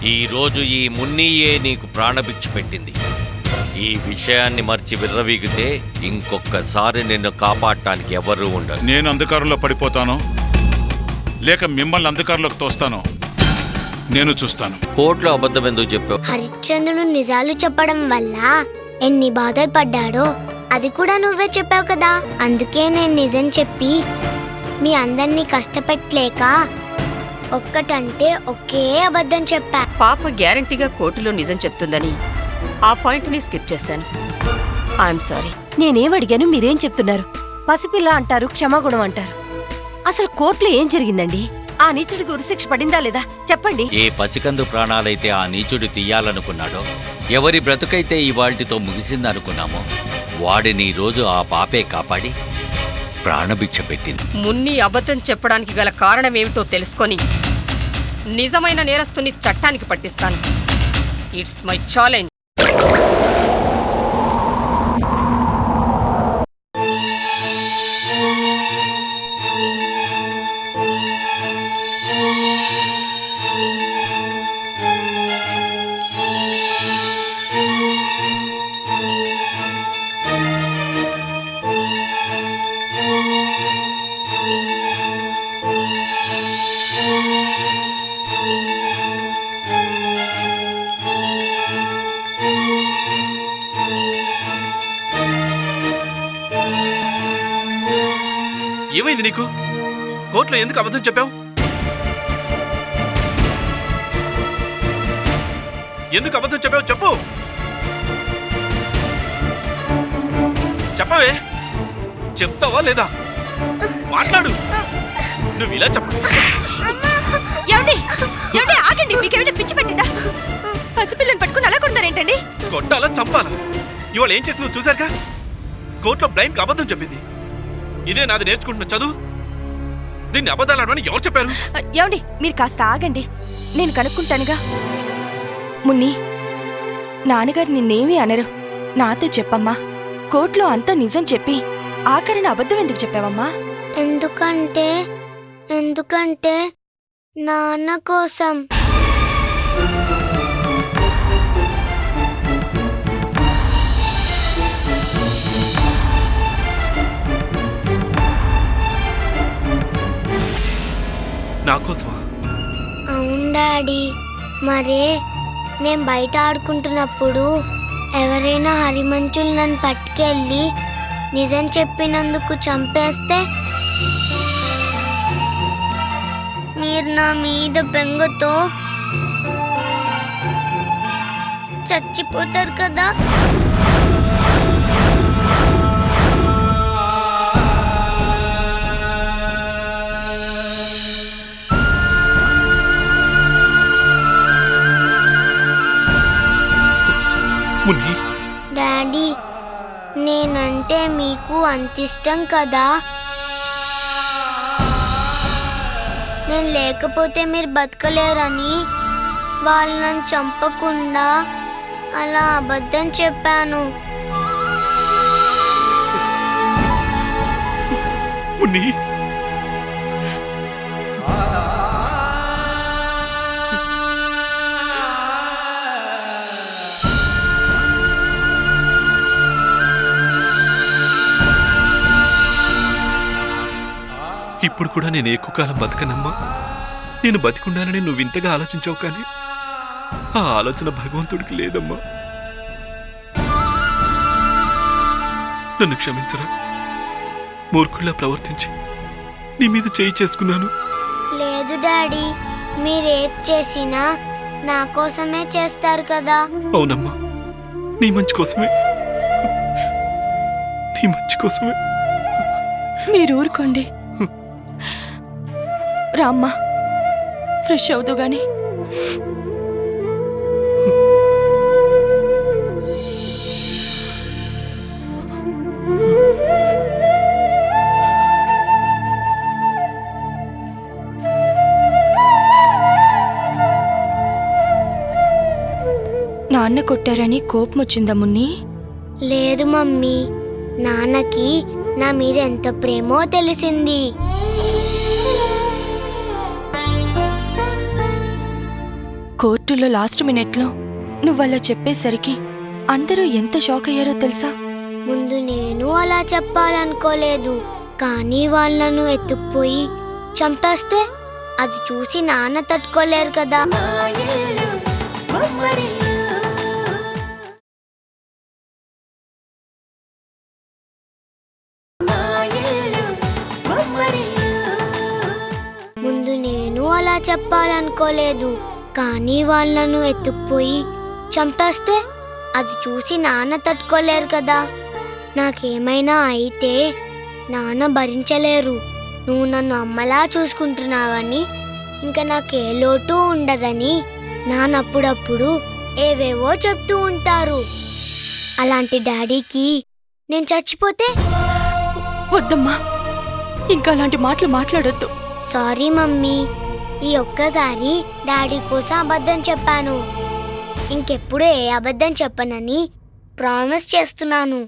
ఈరోజు ఈ మున్నీయే నీకు ప్రాణభిక్ష పెట్టింది. ఈ విషయాన్ని మర్చి విర్రవీగితే ఇంకొకసారి నిన్ను కాపాడటానికి ఎవరూ ఉండరు. నేను అంధకారంలో పడిపోతానో లేక మిమ్మల్ని అంధకారంలోకి తోస్తానో నేను చూస్తాను. కోర్టులో అబద్ధం ఎందుకు చెప్పావు? హరిశ్చంద్రుడు నిజాలు చెప్పడం వల్ల ఎన్ని బాధలు పడ్డాడో అది కూడా నువ్వే చెప్పావు కదా. అందుకే నేను నిజం చెప్పి మీ అందరినీ కష్టపెట్టలేక ఒక్కటంటే ఒకే అబద్ధం చెప్పా. పాప గ్యారంటీగా కోర్టులో నిజం చెప్తుందని ఆ పాయింట్ని స్కిప్ చేశాను. I'm sorry. నేనేం అడిగాను, మీరేం చెప్తున్నారు? పసిపిల్ల అంటారు, క్షమాగుణం అంటారు. అసలు కోర్టులో ఏం జరిగిందండి? ఆ నీచుడికి ఉరిశిక్ష పడిందా లేదా చెప్పండి. ఏ పసికందు ప్రాణాలైతే ఆ నీచుడు తీయాలనుకున్నాడో, ఎవరి బ్రతుకైతే ఇవాళ్టితో ముగిసిందనుకున్నామో వాడిని ఈ రోజు ఆ పాపే కాపాడి ప్రాణభిక్ష పెట్టింది. మున్ని అబద్ధం చెప్పడానికి గల కారణమేమిటో తెలుసుకొని నిజమైన నేరస్తుని చట్టానికి పట్టిస్తాను. It's my challenge. ఏమైంది నీకు? కోర్టులో ఎందుకు అబద్ధం చెప్పావు? ఎందుకు అబద్ధం చెప్పావు? చెప్పు, చెప్పవే. చెప్తావా లేదా? మాట్లాడు. నువ్వు ఇలా చెప్పు. ఆగండి, మీకేమైనా పిచ్చి పెట్టిందా? పసిపిల్లని పట్టుకుని అలా కొడతారేంటండి? కొట్టాలా చంపాలా? ఇవాళ ఏం చేసిందో చూశారుగా. కోర్టులో బ్లైండ్కి అబద్ధం చెప్పింది. ఇదే నాది నేర్చుకుంటున్న చదువు. దీన్ని అబద్ధాలని ఎవరు చెప్పారు? ఏమండి, మీరు కాస్త ఆగండి, నేను కనుక్కుంటానుగా. మున్ని, నాన్నగారు నిన్నేమీ అనరు. నాతో చెప్పమ్మా, కోర్టులో అంతా నిజం చెప్పి ఆఖరిన అబద్ధం ఎందుకు చెప్పావమ్మా? ఎందుకంటే నాన్న కోసం. నా కోసమా? అవును డాడీ. మరే నేను బయట ఆడుకుంటున్నప్పుడు ఎవరైనా హరిమంచులు నన్ను పట్టుకెళ్ళి నిజం చెప్పినందుకు చంపేస్తే మీరు నా మీద బెంగతో చచ్చిపోతారు కదా. డాడీ, నేనంటే మీకు అంత ఇష్టం కదా. నేను లేకపోతే మీరు బతకలేరని వాళ్ళు నన్ను చంపకుండా అలా అబద్ధం చెప్పాను. ఇప్పుడు కూడా నేను ఎక్కువ కాలం బతకనమ్మా. నేను బతికుండాలని నువ్వు ఇంతగా ఆలోచించావు, కానీ ఆ ఆలోచన భగవంతుడికి లేదమ్మా. నన్ను క్షమించరా. మూర్ఖుల్లా ప్రవర్తించి నీ మీద చేయి చేసుకున్నాను. లేదు డాడీ, మీరేది చేసినా నా కోసమే చేస్తారు కదా. అవునమ్మా, నీ మంచి కోసమే. నీ మంచి కోసమే. మీరు ఊరుకోండి. రామ్మా, ఫ్రెష్ అవుదు గాని. నాన్న కొట్టారని కోపం వచ్చిందా మున్ని? లేదు మమ్మీ, నాన్నకి నా మీద ఎంత ప్రేమో తెలిసింది. కోర్టులో లాస్ట్ మినిట్లో నువ్వలా చెప్పేసరికి అందరూ ఎంత షాక్ అయ్యారో తెలుసా? ముందు నేను అలా చెప్పాలనుకోలేదు, కానీ వాళ్ళను ఎత్తుకుపోయి చంపేస్తే అది చూసి నాన్న తట్టుకోలేరు కదా. ముందు నేను అలా చెప్పాలనుకోలేదు, కానీ వాళ్ళను ఎత్తుకుపోయి చంపేస్తే అది చూసి నాన్న తట్టుకోలేరు కదా. నాకేమైనా అయితే నాన్న భరించలేరు. నువ్వు నన్ను అమ్మలా చూసుకుంటున్నావని, ఇంకా నాకే లోటు ఉండదని నాన్న అప్పుడప్పుడు ఏవేవో చెప్తూ ఉంటారు. అలాంటి డాడీకి నేను చచ్చిపోతే? వద్దమ్మా, ఇంకా అలాంటి మాటలు మాట్లాడొద్దు. సారీ మమ్మీ, ఈ ఒక్కసారి డాడీ కోసం అబద్ధం చెప్పాను. ఇంకెప్పుడు ఏ అబద్ధం చెప్పనని ప్రామిస్ చేస్తున్నాను.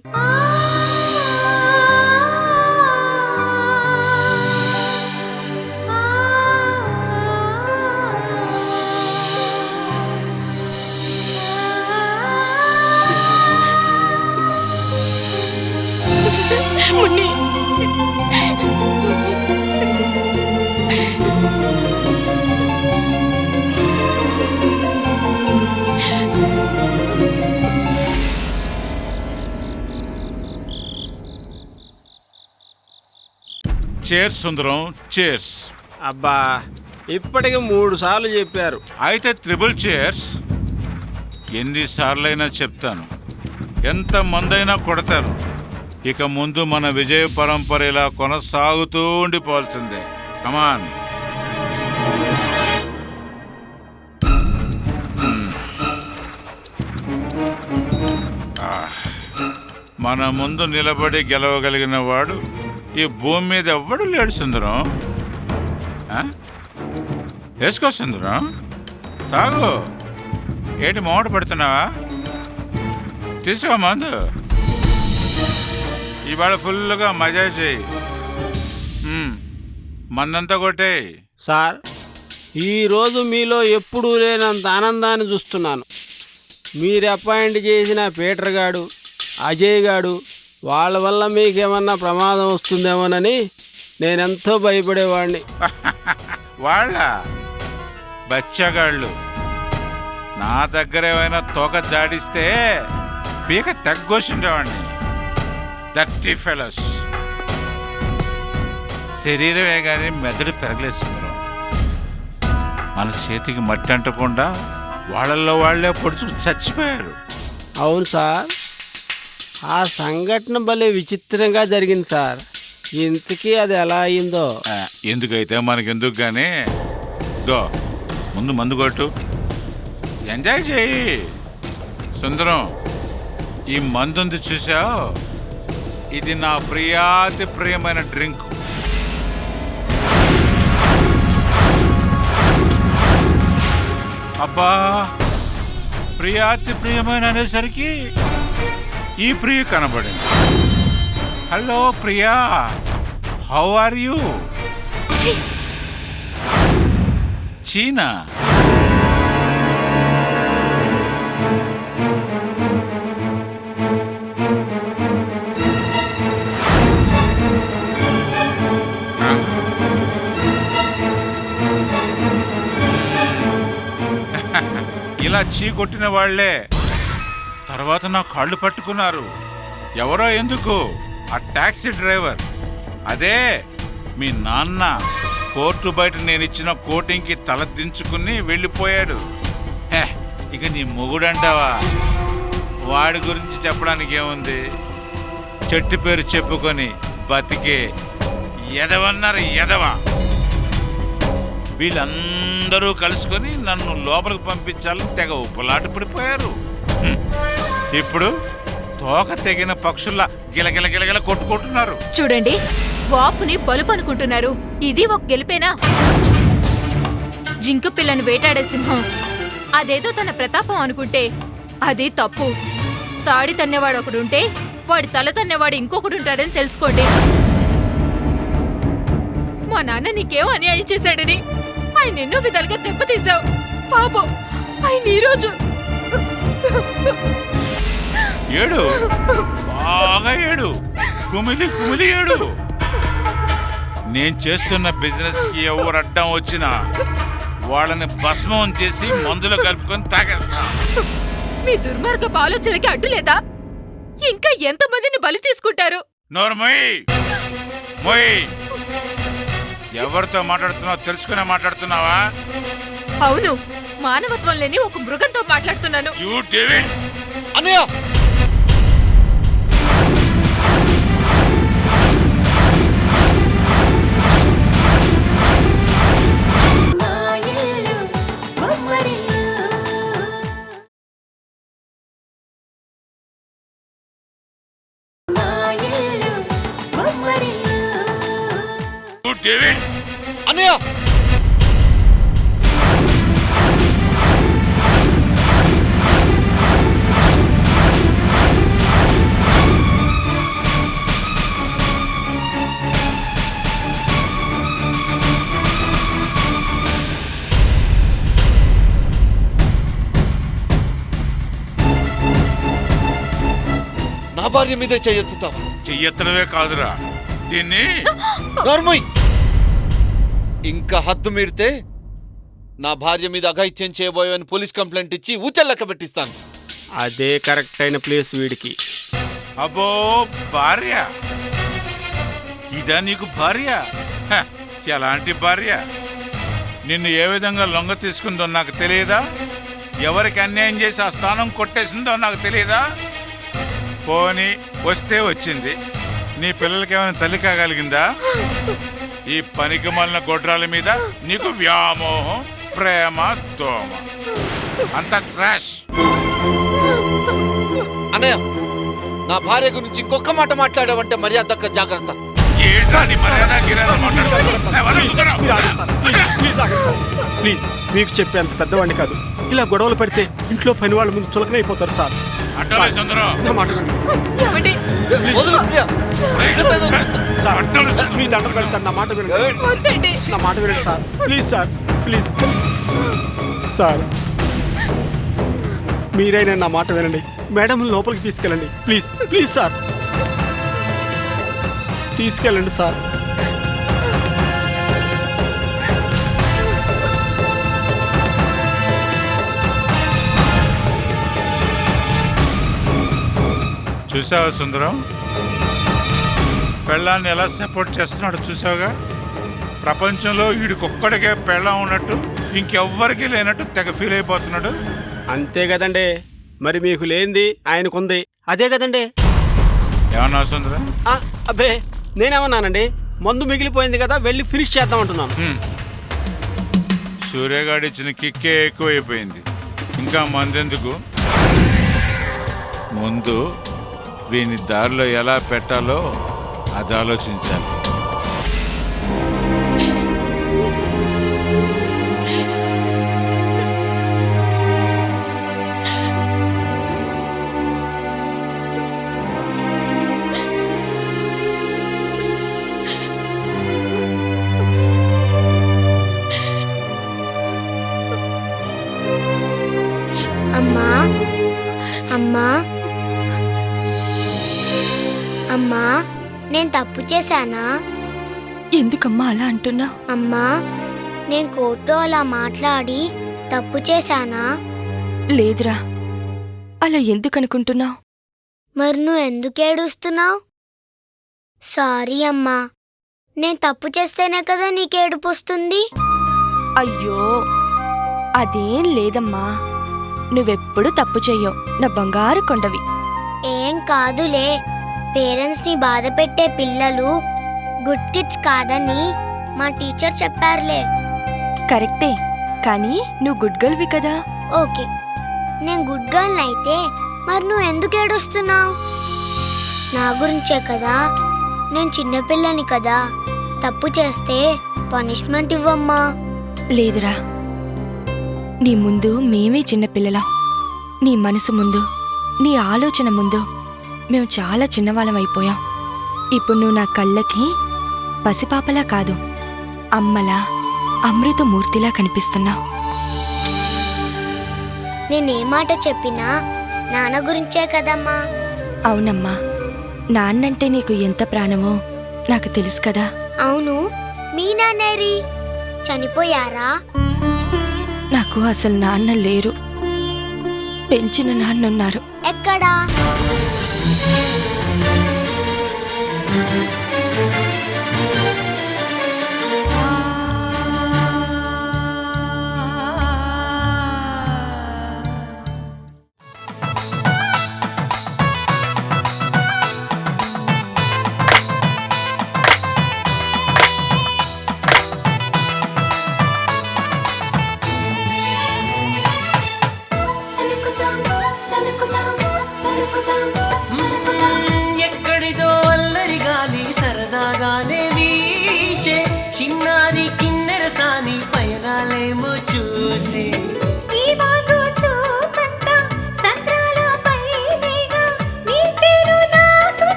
మున్ని, చేర్స్ సుందరం, చేర్స్. అబ్బా, ఇప్పటికి 3 సార్లు చెప్పారు. అయితే త్రిబుల్ చేర్స్. ఎన్నిసార్లైనా చెప్తాను, ఎంత మందైనా కొడతారు. ఇక ముందు మన విజయ పరంపర ఇలా కొనసాగుతూ ఉండిపోవాల్సిందే. కమాన్. మన ముందు నిలబడి గెలవగలిగిన వాడు ఈ భూమి మీద ఎవ్వడు లేడు సుందరం. వేసుకో సుందరం, తాగు. ఏంటి మూట పెడుతున్నావా? తీసుకో మందు. ఇవాళ ఫుల్గా మజా చేయి. మందంతా కొట్టే. సార్, ఈరోజు మీలో ఎప్పుడూ లేనంత ఆనందాన్ని చూస్తున్నాను. మీరు అపాయింట్ చేసిన పీటర్ గాడు, అజయ్ గాడు, వాళ్ళ వల్ల మీకేమన్నా ప్రమాదం వస్తుందేమోనని నేనెంతో భయపడేవాడిని. వాళ్ళ బచ్చగాళ్ళు నా దగ్గర ఏమైనా తోక జాడిస్తే పీక తగ్గొచ్చిండేవాడిని. దట్టి ఫెలోస్. శరీరమే కానీ మెదడు పెరగలేసుకున్నాం. మన చేతికి మట్టి అంటకుండా వాళ్ళల్లో వాళ్లే పొడుచుకు చచ్చిపోయారు. అవును సార్, ఆ సంఘటన భలే విచిత్రంగా జరిగింది సార్. ఇంతకీ అది ఎలా అయిందో. ఎందుకైతే మనకెందుకు కానీ దో ముందు మందు కొట్టు, ఎంజాయ్ చేయి. సుందరం, ఈ మందుంది చూసావు, ఇది నా ప్రియాతి ప్రియమైన డ్రింక్. అబ్బా, ప్రియాతి ప్రియమైన అనేసరికి ఈ ప్రియ కనబడింది. Hello Priya, how are you? చీనా. ఇలా చీ కొట్టిన వాళ్లే తర్వాత నా కాళ్ళు పట్టుకున్నారు. ఎవరో ఎందుకు, ఆ టాక్సీ డ్రైవర్. అదే మీ నాన్న కోర్టు బయట నేనిచ్చిన కోటింగ్కి తల దించుకుని వెళ్ళిపోయాడు. ఇక నీ మొగుడంటావా? వాడి గురించి చెప్పడానికి ఏముంది? చెట్టు పేరు చెప్పుకొని బతికే ఎదవన్నారు ఎదవ. వీళ్ళందరూ కలుసుకొని నన్ను లోపలికి పంపించాలని తెగ ఉప్పలాట పడిపోయారు. ఇప్పుడు తోక తెగిన పక్షుల్లా గిలగిల గిలగిల కొట్టుకుంటున్నారు. చూడండి, వాపుని బలుపు అనుకుంటున్నారు. ఇది ఒక గెలిపేనా? జింక పిల్లను వేటాడే సింహం అదేదో తన ప్రతాపం అనుకుంటే అది తప్పు. తాడి తన్నేవాడు ఒకడుంటే వాడి తల తన్నేవాడు ఇంకొకడుంటాడని తెలుసుకోండి. మా నాన్న నీకేం అన్యాయం చేశాడని ఆయన ఎన్నో విధాలుగా దెబ్బతీశావు. పాపం ఆయన ఈరోజు ఏడు, బాగా ఏడు, కుమిలి కుమిలి ఏడు. నేను చేస్తున్న బిజినెస్ కి ఎవరు అడ్డం వచ్చినా వాళ్ళని భస్మం చేసి మందులు కలుపుకొని తాగేస్తా. మీ దుర్మార్గపు ఆలోచనకి అడ్డు లేదా? ఇంకా ఎంతమందిని బలి తీసుకుంటారు? నోరు మొయ్, మొయ్. ఎవరితో మాట్లాడుతున్నావు తెలుసుకునే మాట్లాడుతున్నావా? అవును, మానవత్వం లేని ఒక మృగంతో మాట్లాడుతున్నాను. You David. అన్నయ్య యూ డేవిడ్. అన్నయ్య నా భార్య మీదే చేయెత్తుతావా? చెయ్యెత్తడమే కాదురా, దీన్ని నోర్మోయ్, ఇంకా హద్దు మీరితే నా భార్య మీద అఘాయిత్యం చేయబోయని పోలీస్ కంప్లైంట్ ఇచ్చి ఊచల్లెక్క పెట్టిస్తాను. అదే కరెక్ట్ అయిన ప్లేస్ వీడికి. అబ్బో భార్య, ఇదా నీకు భార్య? హ, ఎలాంటి భార్య? నిన్ను ఏ విధంగా లొంగ తీసుకుందో నాకు తెలియదా? ఎవరికి అన్యాయం చేసి ఆ స్థానం కొట్టేసిందో నాకు తెలియదా? పోనీ వస్తే వచ్చింది, నీ పిల్లలకి ఏమైనా తల్లి కాగలిగిందా? ఈ పనికి మళ్ళిన గొడ్రాల మీద నీకు వ్యామోహం, ప్రేమ, దోమ, అంత ట్రాష్. అన్నయ్య, నా భార్య గురించి ఇంకొక మాట మాట్లాడావంటే మర్యాద దక్క, జాగ్రత్త. ఏంట్రా నీ మర్యాద గిర్యాద మాట్లాడుతున్నావు? ప్లీజ్, మీకు చెప్పేంత పెద్దవాడిని కాదు. ఇలా గొడవలు పెడితే ఇంట్లో పని వాళ్ళ ముందు చులకనైపోతారు సార్. అడ్డమే సుందరం. నా మాట వినండి. ఏమండి? వదులు ప్రియ. సార్, మీ దండం పెడతాను, నా మాట వినండి. వద్దండి. నా మాట వినండి sir. Please sir, please sir, మీరైనా నా మాట వినండి. మేడం లోపలికి తీసుకెళ్ళండి. ప్లీజ్ ప్లీజ్ సార్, తీసుకెళ్ళండి సార్. చూసావా సుందరం, పెళ్ళాన్ని ఎలా సపోర్ట్ చేస్తున్నాడు చూసావుగా? ప్రపంచంలో వీడికొక్కడికే పెళ్ళం ఉన్నట్టు ఇంకెవ్వరికీ లేనట్టు తెగ ఫీల్ అయిపోతున్నాడు. అంతే కదండి, మరి మీకు లేనిది ఆయనకుంది, అదే కదండి. ఏమన్నా సుందరం? అబ్బే నేనేమన్నానండి, మందు మిగిలిపోయింది కదా, వెళ్ళి ఫినిష్ చేద్దాం అంటున్నాను. సూర్యగాడిచ్చిన కిక్కే ఎక్కువైపోయింది, ఇంకా మందెందుకు? ముందు వీని దారిలో ఎలా పెట్టాలో అది ఆలోచించాలి. అమ్మా, అమ్మా, అమ్మా, నేను తప్పు చేశానా? ఎందుకమ్మా అలా అంటున్నా? అమ్మా, నేను కోర్టులో అలా మాట్లాడి తప్పు చేశానా? లేదురా, అలా ఎందుకనుకుంటున్నావు? మరి నువ్వు ఎందుకు ఏడుస్తున్నావు? సారీ అమ్మా, నేను తప్పు చేస్తేనే కదా నీకేడుపు వస్తుంది. అయ్యో, అదేం లేదమ్మా, నువ్వెప్పుడు తప్పు చెయ్యవు, నా బంగారు కొండవి. ఏం కాదులే, పేరెంట్స్ ని బాధ పెట్టే పిల్లలు గుడ్ కిడ్స్ కాదని మా టీచర్ చెప్పారులే. కరెక్టే, కానీ నువ్వు గుడ్ గర్ల్వి కదా. ఓకే, నేను గుడ్ గర్ల్ అయితే మరి నువ్వు ఎందుకు ఏడుస్తున్నావు? నా గురించే కదా, నేను చిన్నపిల్లని కదా, తప్పు చేస్తే పనిష్మెంట్ ఇవ్వమ్మా. లేదురా, నీ ముందు మేమే చిన్నపిల్లలం. నీ మనసు ముందు, నీ ఆలోచన ముందు మేము చాలా చిన్నవాళ్ళం అయిపోయాం. ఇప్పుడు నువ్వు నా కళ్ళకి పసిపాపలా కాదు, అమ్మలా, అమృతమూర్తిలా కనిపిస్తున్నావు. నేనే మాట చెప్పినా నాన్న గురించే కదమ్మా. అవునమ్మా, నాన్నంటే నీకు ఎంత ప్రాణమో నాకు తెలుసు కదా. అవును, మీ నాన్నేరి చనిపోయారా? నాకు అసలు నాన్న లేరు, పెంచిన నాన్నున్నారు. ఎక్కడా?